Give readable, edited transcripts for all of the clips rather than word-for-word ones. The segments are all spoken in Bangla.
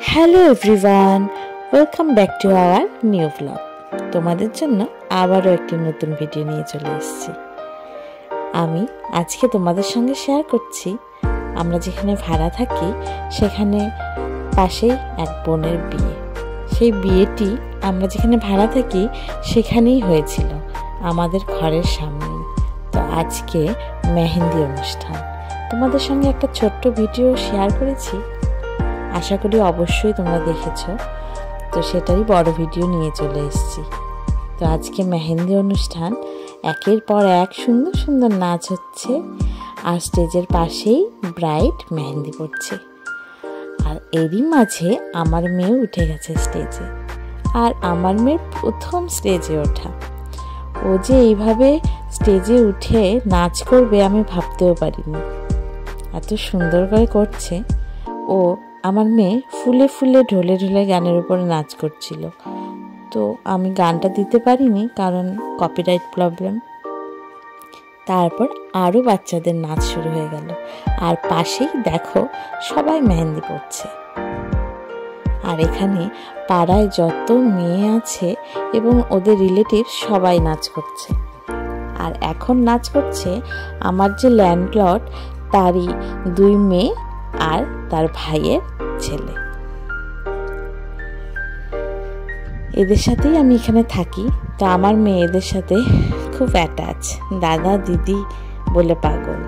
Hello everyone, welcome back to our new blog. তোমাদের জন্য আবারও একটি নতুন ভিডিও নিয়ে চলে এসেছি। আমি আজকে তোমাদের সঙ্গে শেয়ার করছি আমরা যেখানে ভাড়া থাকি সেখানে পাশেই এক বোনের বিয়ে। সেই বিয়েটি আমরা যেখানে ভাড়া থাকি সেখানেই হয়েছিল, আমাদের ঘরের সামনেই। তো আজকে মেহেন্দি অনুষ্ঠান, তোমাদের সঙ্গে একটা ছোট্ট ভিডিও শেয়ার করেছি, আশা করি অবশ্যই তোমরা দেখেছো। তো সেটারই বড় ভিডিও নিয়ে চলে এসেছি। তো আজকে মেহেন্দি অনুষ্ঠান, একের পর এক সুন্দর সুন্দর নাচ হচ্ছে, আর স্টেজের পাশেই ব্রাইড মেহেন্দি পড়ছে। আর এরই মাঝে আমার মেয়ে উঠে গেছে স্টেজে, আর আমার মেয়ের প্রথম স্টেজে ওঠা। ও যে এইভাবে স্টেজে উঠে নাচ করবে আমি ভাবতেও পারিনি, এত সুন্দর করে করছে ও। আমার মেয়ে ফুলে ফুলে ঢলে ঢলে গানের উপরে নাচ করছিল। তো আমি গানটা দিতে পারিনি কারণ কপিরাইট প্রবলেম। তারপর আরও বাচ্চাদের নাচ শুরু হয়ে গেল, আর পাশেই দেখো সবাই মেহেন্দি পড়ছে। আর এখানে পাড়ায় যত মেয়ে আছে এবং ওদের রিলেটিভ সবাই নাচ করছে। আর এখন নাচ করছে আমার যে ল্যান্ডলর্ড, তারই 2 মেয়ে আর তার ভাইয়ের ছেলে। এদের সাথেই আমি এখানে থাকি। তো আমার মেয়ে এদের সাথে খুব অ্যাটাচ, দাদা দিদি বলে পাগল।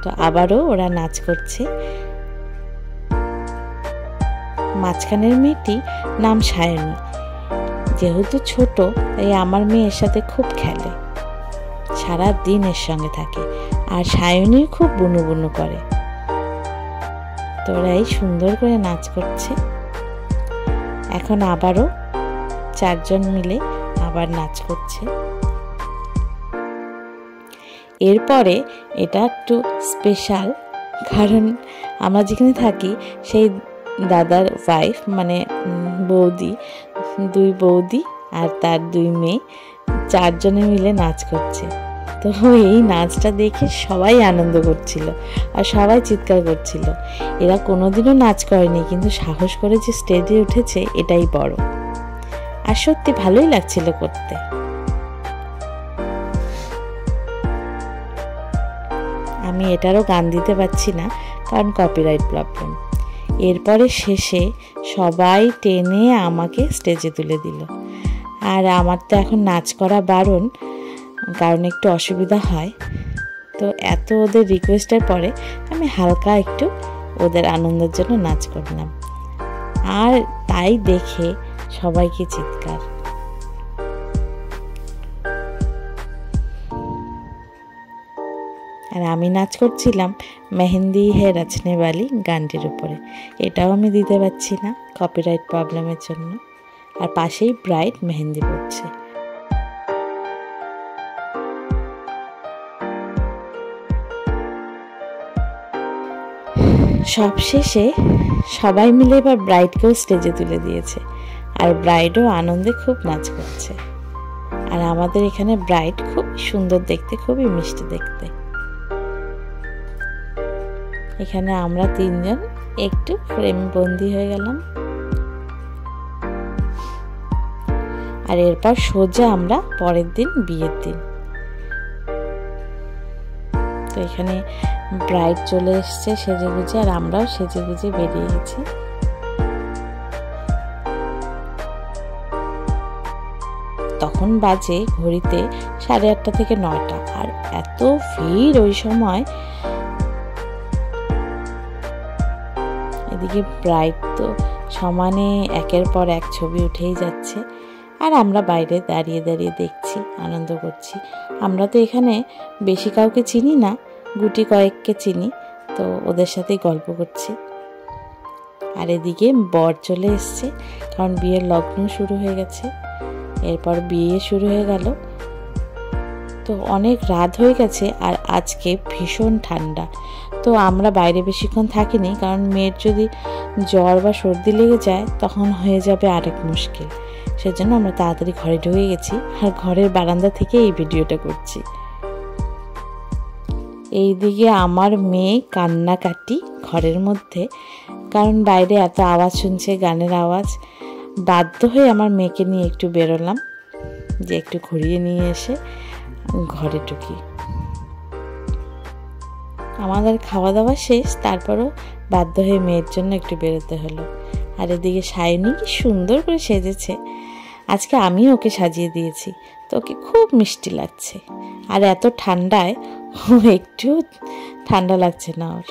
তো আবারও ওরা নাচ করছে। মাঝখানের মেয়েটি নাম সায়নী, যেহেতু ছোট তাই আমার মেয়ে এর সাথে খুব খেলে, সারা দিন এর সঙ্গে থাকে। আর সায়নী খুব বুনু বুনু করে। তো ওরা এই সুন্দর করে নাচ করছে। এখন আবারও 4 জন মিলে আবার নাচ করছে। এরপরে এটা একটু স্পেশাল, কারণ আমরা যেখানে থাকি সেই দাদার ওয়াইফ মানে বৌদি, 2 বৌদি আর তার 2 মেয়ে, 4 জনে মিলে নাচ করছে। তো এই নাচটা দেখে সবাই আনন্দ করছিল আর সবাই চিৎকার করছিল। এরা কোনোদিনও নাচ করেনি, কিন্তু সাহস করে যে স্টেজে উঠেছে এটাই বড়। আর সত্যি ভালোই লাগছিল করতে। আমি এটারও গান দিতে পারছি না কারণ কপিরাইট প্রবলেম। এরপরে শেষে সবাই টেনে আমাকে স্টেজে তুলে দিল। আর আমার তো এখন নাচ করা বারণ, কারণ একটু অসুবিধা হয়। তো এত ওদের রিকোয়েস্টের পরে আমি হালকা একটু ওদের আনন্দের জন্য নাচ করলাম, আর তাই দেখে সবাইকে চিৎকার। আর আমি নাচ করছিলাম মেহেন্দি হে রচনে वाली গানটির উপরে। এটাও আমি দিতে পারছি না কপিরাইট প্রবলেমের জন্য। আর পাশেই ব্রাইড মেহেন্দি পড়ছে। সব শেষে সবাই মিলে এবার ব্রাইডকেও স্টেজে তুলে দিয়েছে, আর ব্রাইডও আনন্দে খুব নাচ করছে। আর আমাদের এখানে ব্রাইড খুব সুন্দর দেখতে, খুবই মিষ্টি দেখতে। এখানে আমরা 3 জন একটু ফ্রেম বন্দি হয়ে গেলাম। আর এরপর সোজা আমরা পরের দিন, বিয়ের দিন। তো এখানে ব্রাইড চলে এসছে সেজে গুজে, আর আমরাও সেজে গুজে বেরিয়ে গেছি। তখন বাজে ঘড়িতে 8:30 থেকে 9টা। আর এত ভিড় ওই সময়। এদিকে ব্রাইড তো সমানে একের পর এক ছবি উঠেই যাচ্ছে, আর আমরা বাইরে দাঁড়িয়ে দাঁড়িয়ে দেখছি, আনন্দ করছি। আমরা তো এখানে বেশি কাউকে চিনি না, গুটি কয়েককে চিনি, তো ওদের সাথেই গল্প করছি। আর এদিকে বর চলে এসছে, কারণ বিয়ের লগ্ন শুরু হয়ে গেছে। এরপর বিয়ে শুরু হয়ে গেল। তো অনেক রাত হয়ে গেছে, আর আজকে ভীষণ ঠান্ডা। তো আমরা বাইরে বেশিক্ষণ থাকিনি, কারণ মেয়ের যদি জ্বর বা সর্দি লেগে যায় তখন হয়ে যাবে আরেক মুশকিল। সেজন্য আমরা তাড়াতাড়ি ঘরে ঢুকে গেছি, আর ঘরের বারান্দা থেকে এই ভিডিওটা করছি। এইদিকে আমার মেয়ে কান্নাকাটি ঘরের মধ্যে, কারণ বাইরে এত আওয়াজ শুনছে, গানের আওয়াজ। বাধ্য হয়ে আমার মেয়েকে নিয়ে একটু বেরোলাম, যে একটু ঘুরিয়ে নিয়ে এসে ঘরে ঢুকি। আমাদের খাওয়া দাওয়া শেষ, তারপরও বাধ্য হয়ে মেয়ের জন্য একটু বেরোতে হলো। আর এদিকে সায়নী কি সুন্দর করে সেজেছে, আজকে আমি ওকে সাজিয়ে দিয়েছি, তো ওকে খুব মিষ্টি লাগছে। আর এত ঠান্ডায় ও একটু ঠান্ডা লাগছে না ওর।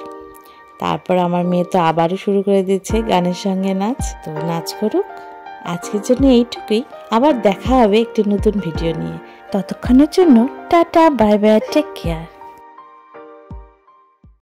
তারপর আমার মেয়ে তো আবারও শুরু করে দিয়েছে গানের সঙ্গে নাচ, তো নাচ করুক। আজকের জন্য এইটুকুই, আবার দেখা হবে একটি নতুন ভিডিও নিয়ে। ততক্ষণের জন্য tata, bye bye, take care.